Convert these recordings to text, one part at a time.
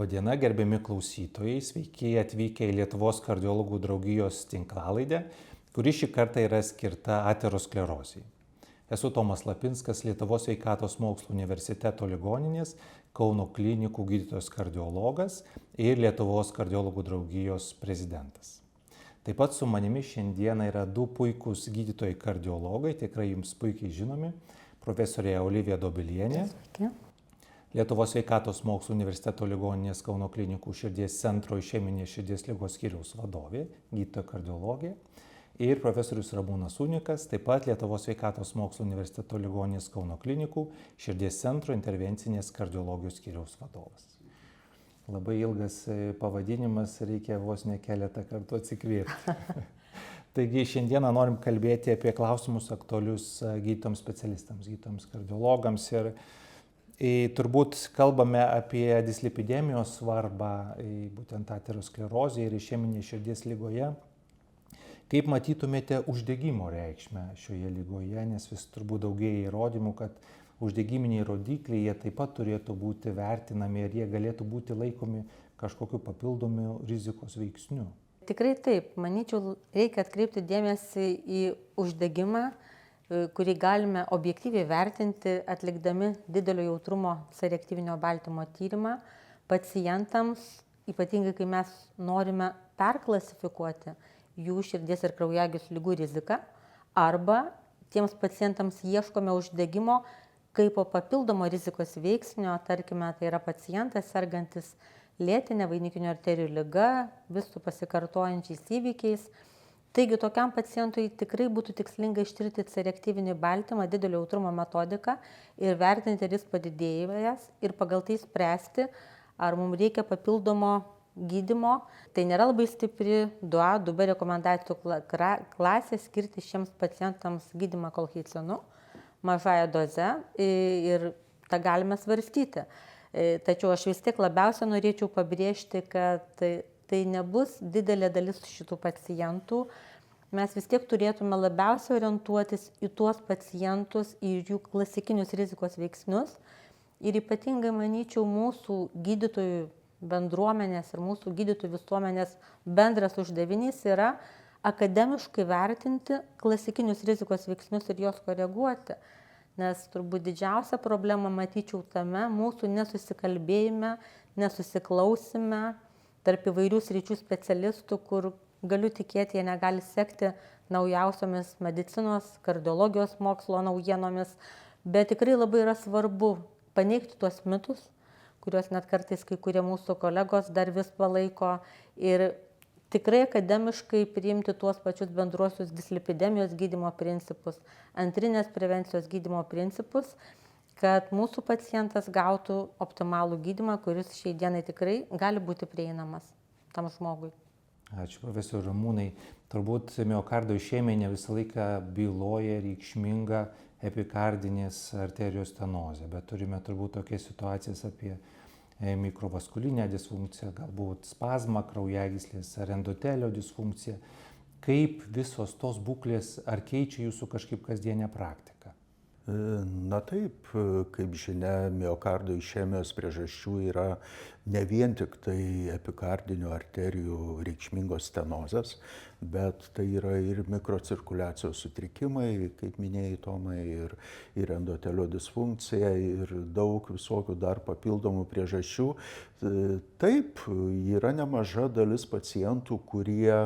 Labadiena, gerbiami klausytojai, sveiki atvykę į Lietuvos kardiologų draugijos tinklalaidę, kuri šį kartą yra skirta aterosklerozijai. Esu Tomas Lapinskas, Lietuvos sveikatos mokslų universiteto ligoninės Kauno klinikų gydytojas kardiologas ir Lietuvos kardiologų draugijos prezidentas. Taip pat su manimi šiandieną yra du puikūs gydytojai kardiologai, tikrai jums puikiai žinomi, profesorė Olivija Dobilienė. Sveiki. Lietuvos sveikatos mokslų universiteto ligoninės Kauno klinikų širdies centro išeminės širdies ligos skyriaus vadovė, gydytoja kardiologė. Ir profesorius Ramūnas Unikas, taip pat Lietuvos sveikatos mokslų universiteto ligoninės Kauno klinikų širdies centro intervencinės kardiologijos skyriaus vadovas. Labai ilgas pavadinimas, reikia vos ne keletą kartų atsikvėpti. Taigi šiandieną norim kalbėti apie klausimus aktualius gydytojams specialistams, gydytojams kardiologams ir turbūt kalbame apie dislipidemijos svarbą, būtent aterosklerozėje ir išeminėje širdies ligoje. Kaip matytumėte uždegimo reikšmę šioje ligoje, nes vis turbūt daugėja įrodymų, kad uždegiminiai rodikliai jie taip pat turėtų būti vertinami ir jie galėtų būti laikomi kažkokiu papildomu rizikos veiksniu. Tikrai taip, manyčiau, reikia atkreipti dėmesį į uždegimą, kurį galime objektyviai vertinti atlikdami didelio jautrumo C-reaktyvinio baltymo tyrimą pacientams, ypatingai kai mes norime perklasifikuoti jų širdies ir kraujagyslių ligų riziką, arba tiems pacientams ieškome uždegimo kaip po papildomo rizikos veiksnio, tarkime, tai yra pacientas sergantis lėtine vainikinių arterijų liga, vis su pasikartojančiais įvykiais. Taigi tokiam pacientui tikrai būtų tikslinga ištirti C-reaktyvinį baltymą didelio jautrumo metodiką ir vertinti, ar jis padidėjęs ir pagal tai spręsti, ar mums reikia papildomo gydymo. Tai nėra labai stipri 2A, 2B rekomendacijų klasė skirti šiems pacientams gydymą kolchicinu mažąją dozę ir tą galime svarstyti. Tačiau aš vis tiek labiausiai norėčiau pabrėžti, kad tai nebus didelė dalis šitų pacientų. Mes vis tiek turėtume labiausiai orientuotis į tuos pacientus, į jų klasikinius rizikos veiksnius. Ir ypatingai, manyčiau, mūsų gydytojų bendruomenės ir mūsų gydytojų visuomenės bendras uždavinys yra akademiškai vertinti klasikinius rizikos veiksnius ir juos koreguoti. Nes turbūt didžiausia problema matyčiau tame mūsų nesusikalbėjime, nesusiklausime tarp įvairių sričių specialistų, kur galiu tikėti, jie negali sekti naujausiomis medicinos, kardiologijos mokslo naujienomis, bet tikrai labai yra svarbu paneigti tuos mitus, kuriuos net kartais kai kurie mūsų kolegos dar vis palaiko ir tikrai akademiškai priimti tuos pačius bendruosius dislipidemijos gydymo principus, antrinės prevencijos gydymo principus, kad mūsų pacientas gautų optimalų gydymą, kuris šiai dienai tikrai gali būti prieinamas tam žmogui. Ačiū, profesorius Ramūnai. Turbūt miokardo išeminė visą laiką byloja reikšmingą epikardinės arterijos stenozę, bet turime turbūt tokias situacijas apie mikrovaskulinę disfunkciją, galbūt spazmą kraujagyslės ar endotelio disfunkciją. Kaip visos tos būklės ar keičia jūsų kažkaip kasdienę praktiką? Na taip, kaip žinia, miokardo išemijos priežasčių yra ne vien tik tai epikardinių arterijų reikšmingos stenozės, bet tai yra ir mikrocirkuliacijos sutrikimai, kaip minėjai Tomai, ir endotelio disfunkcija, ir daug visokių dar papildomų priežasčių. Taip, yra nemaža dalis pacientų, kurie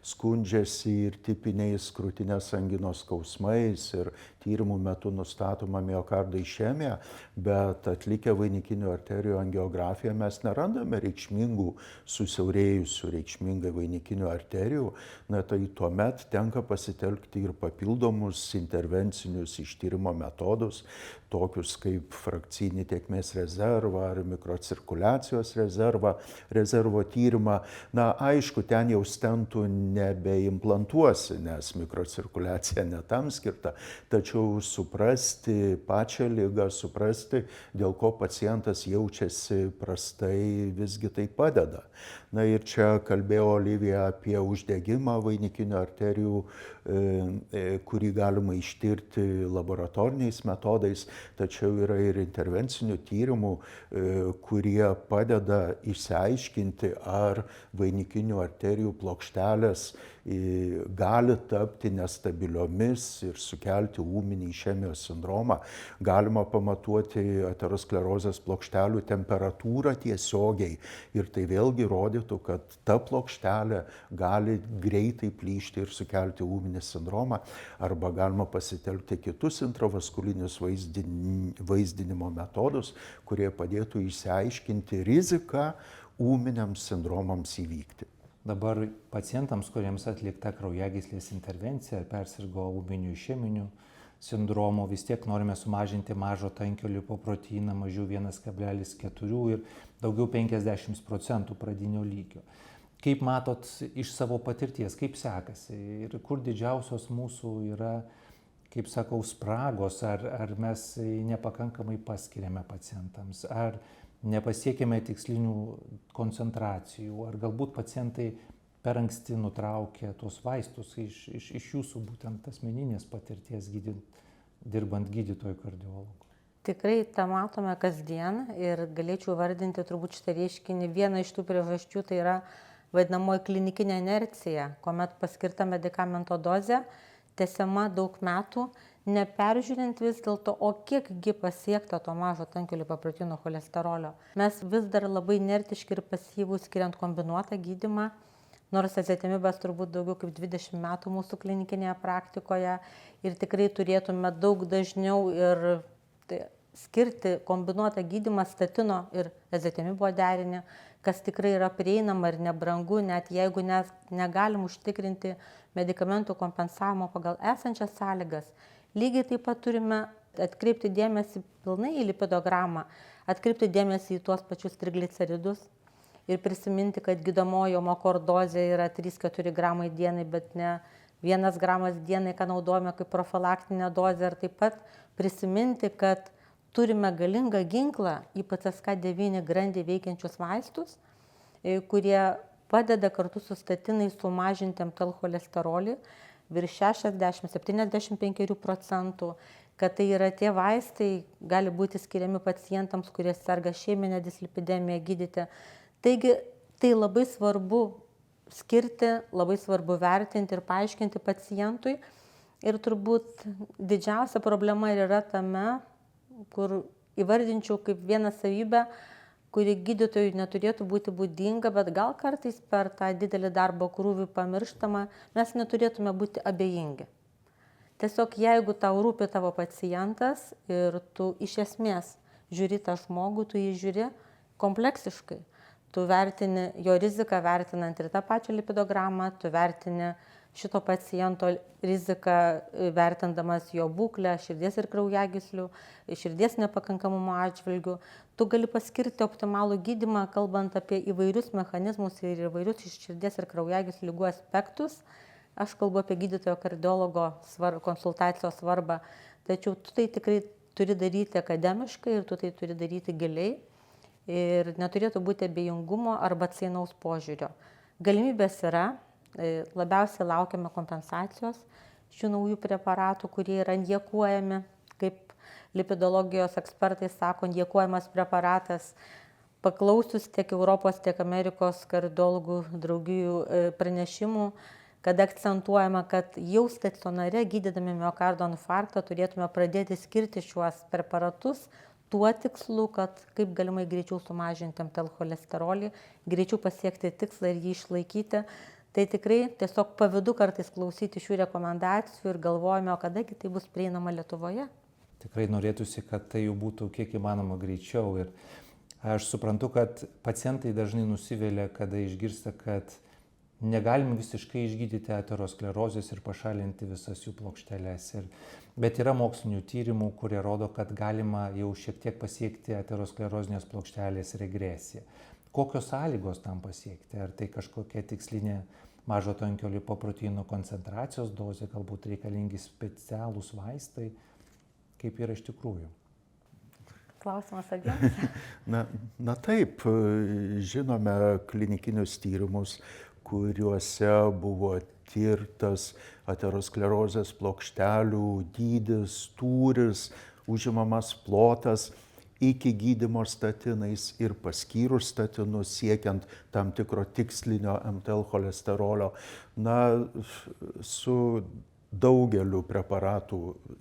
skundžiasi ir tipiniais krūtinės anginos skausmais ir tyrimų metu nustatoma miokardo išemija, bet atlikę vainikinių arterijų angiografiją mes nerandame reikšmingų susiaurėjusių reikšmingai vainikinių arterijų. Na tai tuomet tenka pasitelkti ir papildomus intervencinius ištyrimo metodus, tokius kaip frakcinį tėkmės rezervą ar mikrocirkuliacijos rezervo tyrimą. Na, aišku, ten jau stentų nebeimplantuosi, nes mikrocirkuliacija netam skirta, tačiau suprasti pačią ligą, suprasti, dėl ko pacientas jaučiasi prastai visgi tai padeda. Na ir čia kalbėjo Olivija apie uždegimą vainikinių arterijų, kurį galima ištirti laboratoriniais metodais, tačiau yra ir intervencinių tyrimų, kurie padeda išsiaiškinti, ar vainikinių arterijų plokštelės gali tapti nestabiliomis ir sukelti ūminį išemijos sindromą. Galima pamatuoti aterosklerozės plokštelių temperatūrą tiesiogiai ir tai vėlgi rodytų, kad ta plokštelė gali greitai plyšti ir sukelti ūminį sindromą, arba galima pasitelkti kitus intravaskulinius vaizdinimo metodus, kurie padėtų išsiaiškinti riziką ūminiams sindromams įvykti. Dabar pacientams, kuriems atlikta kraujagyslės intervencija ar persirgo ūminiu išeminiu sindromu, vis tiek norime sumažinti mažo tankio lipoproteiną mažiau 1,4 ir daugiau 50% pradinio lygio. Kaip matot iš savo patirties, kaip sekasi ir kur didžiausios mūsų yra, kaip sakau, spragos, ar mes nepakankamai paskiriame pacientams, ar nepasiekėme tikslinių koncentracijų, ar galbūt pacientai per anksti nutraukė tuos vaistus iš jūsų būtent asmeninės patirties dirbant gydytojų kardiologų. Tikrai tą matome kasdien ir galėčiau vardinti turbūt šitą reiškinį. Viena iš tų priežasčių tai yra vadinamoji klinikinė inercija, kuomet paskirta medikamento dozė tęsiama daug metų, neperžiūrint vis dėlto, o kiekgi pasiekta to mažo tankio lipoproteino cholesterolio. Mes vis dar labai inertiški ir pasyvūs skiriant kombinuotą gydymą, nors ezetimibas turbūt daugiau kaip 20 metų mūsų klinikinėje praktikoje ir tikrai turėtume daug dažniau ir skirti kombinuotą gydymą statino ir ezetimibo derinį, kas tikrai yra prieinama ir nebrangu, net jeigu negalim užtikrinti medikamentų kompensavimo pagal esančias sąlygas. Lygiai taip pat turime atkreipti dėmesį pilnai į lipidogramą, atkreipti dėmesį į tuos pačius trigliceridus ir prisiminti, kad gydomoji omokordozė yra 3-4 gramai dienai, bet ne 1 gramas dienai, ką naudojame kaip profilaktinę dozę. Ir taip pat prisiminti, kad turime galingą ginklą į PCSK9 grandį veikiančius vaistus, kurie padeda kartu su statinais sumažinti MTL cholesterolį virš 60-75%, kad tai yra tie vaistai, gali būti skiriami pacientams, kurie serga išeminę dislipidemiją gydyti. Taigi tai labai svarbu skirti, labai svarbu vertinti ir paaiškinti pacientui. Ir turbūt didžiausia problema yra tame, kur įvardinčiau kaip vieną savybę, kuri gydytojui neturėtų būti būdinga, bet gal kartais per tą didelį darbo krūvį pamirštama, mes neturėtume būti abejingi. Tiesiog jeigu tau rūpi tavo pacientas ir tu iš esmės žiūri tą žmogų, tu jį žiūri kompleksiškai. Tu vertini jo riziką vertinant ir tą pačią lipidogramą, tu vertini šito paciento riziką vertindamas jo būklę, širdies ir kraujagyslių, širdies nepakankamumo atžvilgių. Tu gali paskirti optimalų gydymą, kalbant apie įvairius mechanizmus ir įvairius širdies ir kraujagyslių ligų aspektus. Aš kalbu apie gydytojo kardiologo konsultacijos svarbą, tačiau tu tai tikrai turi daryti akademiškai ir tu tai turi daryti giliai ir neturėtų būti abejingumo arba atsainaus požiūrio. Galimybės yra, labiausiai laukiame kompensacijos šių naujų preparatų, kurie yra injekuojami, kaip lipidologijos ekspertai sako, injekuojamas preparatas. Paklausius tiek Europos, tiek Amerikos kardiologų draugijų pranešimų, kad akcentuojama, kad jau stacionare gydydami miokardo infarktą turėtume pradėti skirti šiuos preparatus tuo tikslu, kad kaip galimai greičiau sumažinti MTL cholesterolį, greičiau pasiekti tikslą ir jį išlaikyti. Tai tikrai tiesiog pavydu kartais klausyti šių rekomendacijų ir galvojame, o kadagi tai bus prieinama Lietuvoje. Tikrai norėtųsi, kad tai jau būtų kiek įmanoma greičiau. Ir aš suprantu, kad pacientai dažnai nusivilia, kada išgirsta, kad negalim visiškai išgydyti aterosklerozės ir pašalinti visas jų plokšteles. Bet yra mokslinių tyrimų, kurie rodo, kad galima jau šiek tiek pasiekti aterosklerozinės plokštelės regresiją. Kokios sąlygos tam pasiekti? Ar tai kažkokia tikslinė mažo tankio lipoproteino koncentracijos dozė, galbūt reikalingi specialūs vaistai? Kaip yra iš tikrųjų? Klausimas abiems. Na taip, žinome klinikinius tyrimus, kuriuose buvo tirtas aterosklerozės plokštelių dydis, tūris, užimamas plotas iki gydymo statinais ir paskyrus statinus siekiant tam tikro tikslinio MTL cholesterolio. Su daugeliu preparatų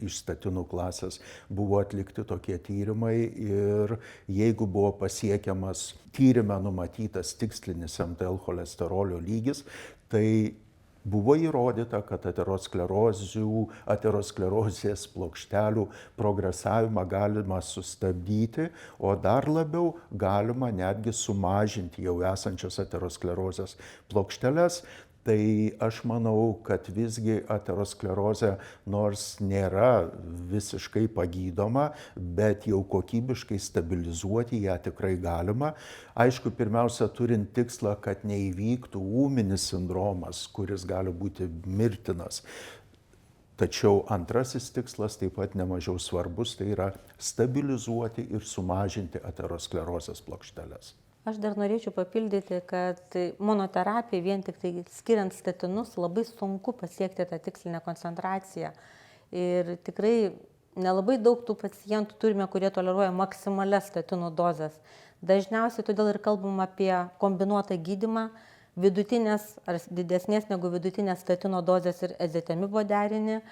iš statinų klasės buvo atlikti tokie tyrimai ir jeigu buvo pasiekiamas tyrime numatytas tikslinis MTL cholesterolio lygis, tai buvo įrodyta, kad aterosklerozės plokštelių progresavimą galima sustabdyti, o dar labiau galima netgi sumažinti jau esančias aterosklerozės plokšteles. Tai aš manau, kad visgi aterosklerozė nors nėra visiškai pagydoma, bet jau kokybiškai stabilizuoti ją tikrai galima. Aišku, pirmiausia, turint tikslą, kad neįvyktų ūminis sindromas, kuris gali būti mirtinas. Tačiau antrasis tikslas taip pat nemažiau svarbus, tai yra stabilizuoti ir sumažinti aterosklerozės plokšteles. Aš dar norėčiau papildyti, kad monoterapija vien tik tai skiriant statinus labai sunku pasiekti tą tikslinę koncentraciją. Ir tikrai nelabai daug tų pacientų turime, kurie toleruoja maksimalias statinų dozes. Dažniausiai todėl ir kalbam apie kombinuotą gydymą, vidutinės ar didesnės negu vidutinės statino dozės ir ezotimibo derinį.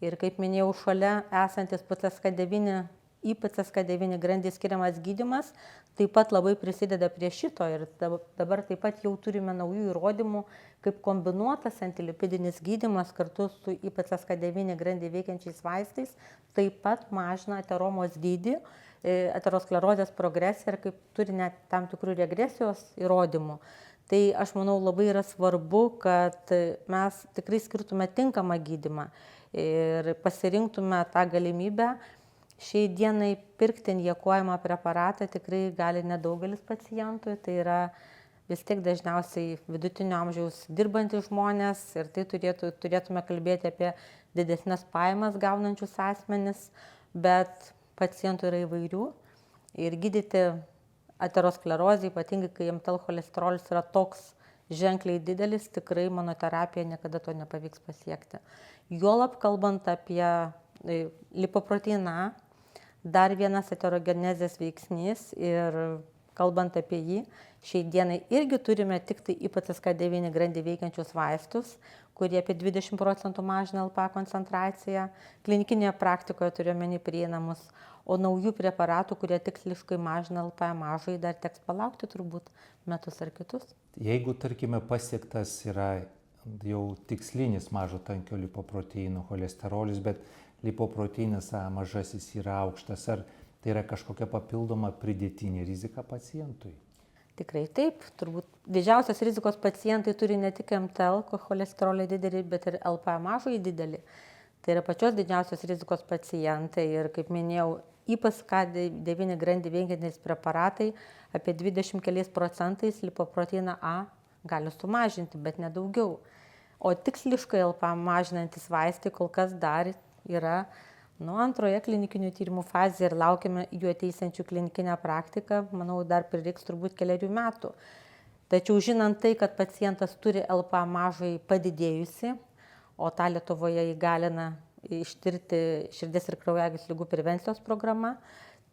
Ir kaip minėjau, šalia esantis PCSK9 į PCSK9 grandį skiriamas gydymas taip pat labai prisideda prie šito ir dabar taip pat jau turime naujų įrodymų, kaip kombinuotas antilipidinis gydymas kartu su į PCSK9 grandį veikiančiais vaistais taip pat mažina ateromos dydį, aterosklerozės progresiją ir kaip turi net tam tikrų regresijos įrodymų. Tai aš manau labai yra svarbu, kad mes tikrai skirtume tinkamą gydymą ir pasirinktume tą galimybę. Šiai dienai pirkti injekuojamą preparatą tikrai gali nedaugelis pacientų, tai yra vis tiek dažniausiai vidutinio amžiaus dirbantys žmonės ir tai turėtume kalbėti apie didesnės pajamas gaunančius asmenis, bet pacientų yra įvairių ir gydyti aterosklerozę, ypatingai kai MTL cholesterolis yra toks ženkliai didelis, tikrai monoterapija niekada to nepavyks pasiekti. Juolab kalbant apie lipoproteiną A, dar vienas aterogenezės veiksnys ir kalbant apie jį, šiai dienai irgi turime tik tai į PCSK9 grandį veikiančius vaistus, kurie apie 20% mažina LPA koncentraciją, klinikinėje praktikoje turiuomenį prieinamus, o naujų preparatų, kurie tiksliškai mažina LPA mažai, dar teks palaukti turbūt metus ar kitus. Jeigu, tarkime, pasiektas yra jau tikslinis mažo tankio lipoproteinų cholesterolis, bet lipoproteinas A mažasis yra aukštas, ar tai yra kažkokia papildoma pridėtinė rizika pacientui? Tikrai taip. Turbūt didžiausios rizikos pacientai turi ne tik MTL cholesterolį didelį, bet ir LPA mažąjį didelį. Tai yra pačios didžiausios rizikos pacientai ir, kaip minėjau, į PCSK9 grandį veikiantys preparatai apie 20 keliais procentais lipoproteiną A gali sumažinti, bet nedaugiau. O tiksliškai LPA mažinantis vaistai kol kas dar yra antroje klinikinių tyrimų fazėje ir laukiame jų ateisiančių klinikinę praktiką, manau, dar prireiks turbūt keliarių metų. Tačiau žinant tai, kad pacientas turi LPA mažai padidėjusi, o tą Lietuvoje įgalina ištirti širdies ir kraujagyslių ligų prevencijos programa,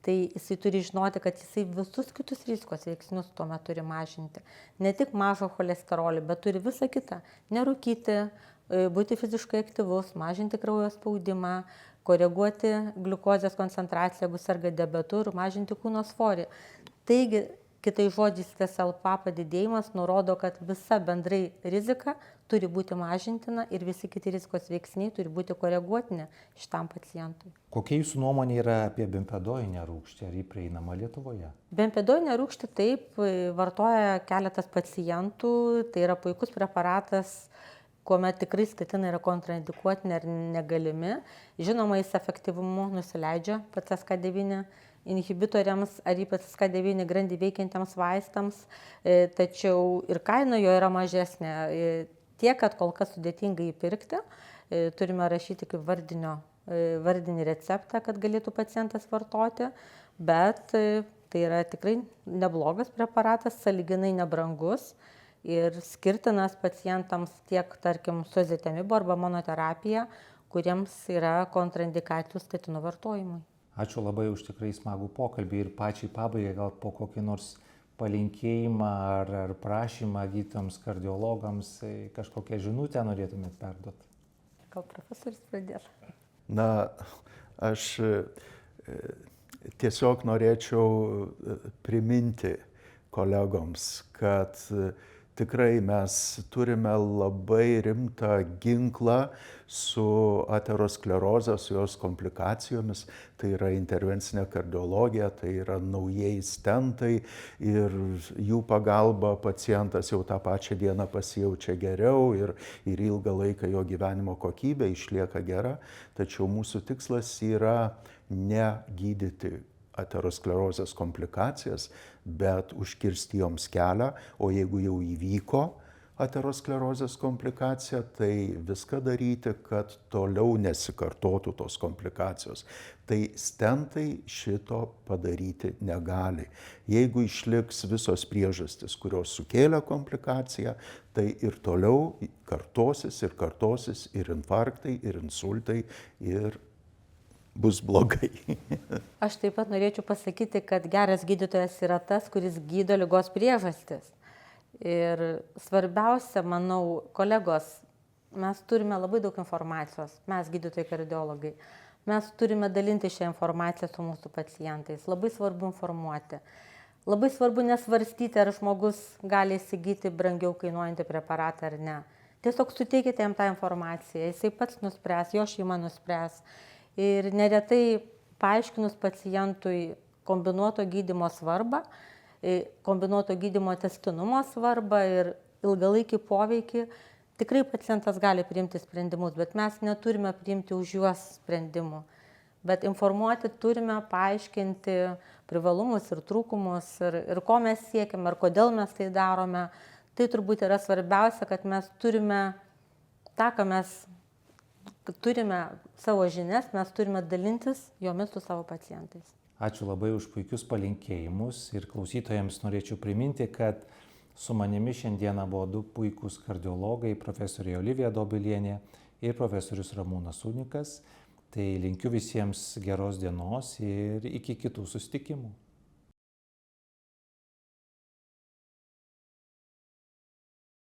tai jisai turi žinoti, kad jisai visus kitus rizikos veiksnius tuo metu turi mažinti. Ne tik mažo cholesterolį, bet turi visą kitą. Nerūkyti, būti fiziškai aktyvus, mažinti kraujo spaudimą, koreguoti gliukozės koncentraciją, jeigu serga diabetu ir mažinti kūno svorį. Taigi, kitais žodžiais, tas LPA padidėjimas nurodo, kad visa bendrai rizika turi būti mažintina ir visi kiti rizikos veiksniai turi būti koreguotini šitam pacientui. Kokia jūsų nuomonė yra apie bempedoinę rūgštį, ar ji prieinama Lietuvoje? Bempedoinę rūgštį taip vartoja keletas pacientų, tai yra puikus preparatas, kuomet tikrai statinai yra kontraindikuotini ar negalimi. Žinoma, jis efektyvumu nusileidžia PCSK9 inhibitoriams ar į PCSK9 grandį veikiantiems vaistams, tačiau ir kaina jo yra mažesnė. Tiek, kad kol kas sudėtinga įpirkti, turime rašyti kaip vardinio vardinį receptą, kad galėtų pacientas vartoti, bet tai yra tikrai neblogas preparatas, sąlyginai nebrangus ir skirtinas pacientams tiek, tarkim, su azitemibu arba monoterapija, kuriems yra kontraindikacijų statinų vartojimui. Ačiū labai už tikrai smagų pokalbį ir pačiai pabaigai gal po kokį nors palinkėjimą ar prašymą gydytojams kardiologams, kažkokią žinutę norėtumėt perduoti? Gal profesorius pradės? Na, aš tiesiog norėčiau priminti kolegoms, kad tikrai mes turime labai rimtą ginklą su ateroskleroze, su jos komplikacijomis. Tai yra intervencinė kardiologija, tai yra naujieji stentai ir jų pagalba pacientas jau tą pačią dieną pasijaučia geriau ir ilgą laiką jo gyvenimo kokybė išlieka gera. Tačiau mūsų tikslas yra ne gydyti aterosklerozės komplikacijas, bet užkirsti joms kelią, o jeigu jau įvyko aterosklerozės komplikacija, tai viską daryti, kad toliau nesikartotų tos komplikacijos. Tai stentai šito padaryti negali. Jeigu išliks visos priežastys, kurios sukėlė komplikaciją, tai ir toliau kartosis ir infarktai, ir insultai, ir bus blogai. Aš taip pat norėčiau pasakyti, kad geras gydytojas yra tas, kuris gydo ligos priežastis. Ir svarbiausia, manau, kolegos, mes turime labai daug informacijos, mes gydytojai kardiologai. Mes turime dalinti šią informaciją su mūsų pacientais. Labai svarbu informuoti. Labai svarbu nesvarstyti, ar žmogus gali įsigyti brangiau kainuojantį preparatą ar ne. Tiesiog suteikite jam tą informaciją, jisai pats nuspręs, jo šeima nuspręs. Ir neretai paaiškinus pacientui kombinuoto gydymo svarbą, kombinuoto gydymo tęstinumo svarbą ir ilgalaikį poveikį, tikrai pacientas gali priimti sprendimus, bet mes neturime priimti už juos sprendimų. Bet informuoti turime, paaiškinti privalumus ir trūkumus ir ko mes siekiame, ir kodėl mes tai darome. Tai turbūt yra svarbiausia, kad mes turime tą, ką mes turime savo žinias, mes turime dalintis jomis su savo pacientais. Ačiū labai už puikius palinkėjimus ir klausytojams norėčiau priminti, kad su manimi šiandieną buvo du puikūs kardiologai, profesorė Olivija Dobilienė ir profesorius Ramūnas Sunikas. Tai linkiu visiems geros dienos ir iki kitų susitikimų.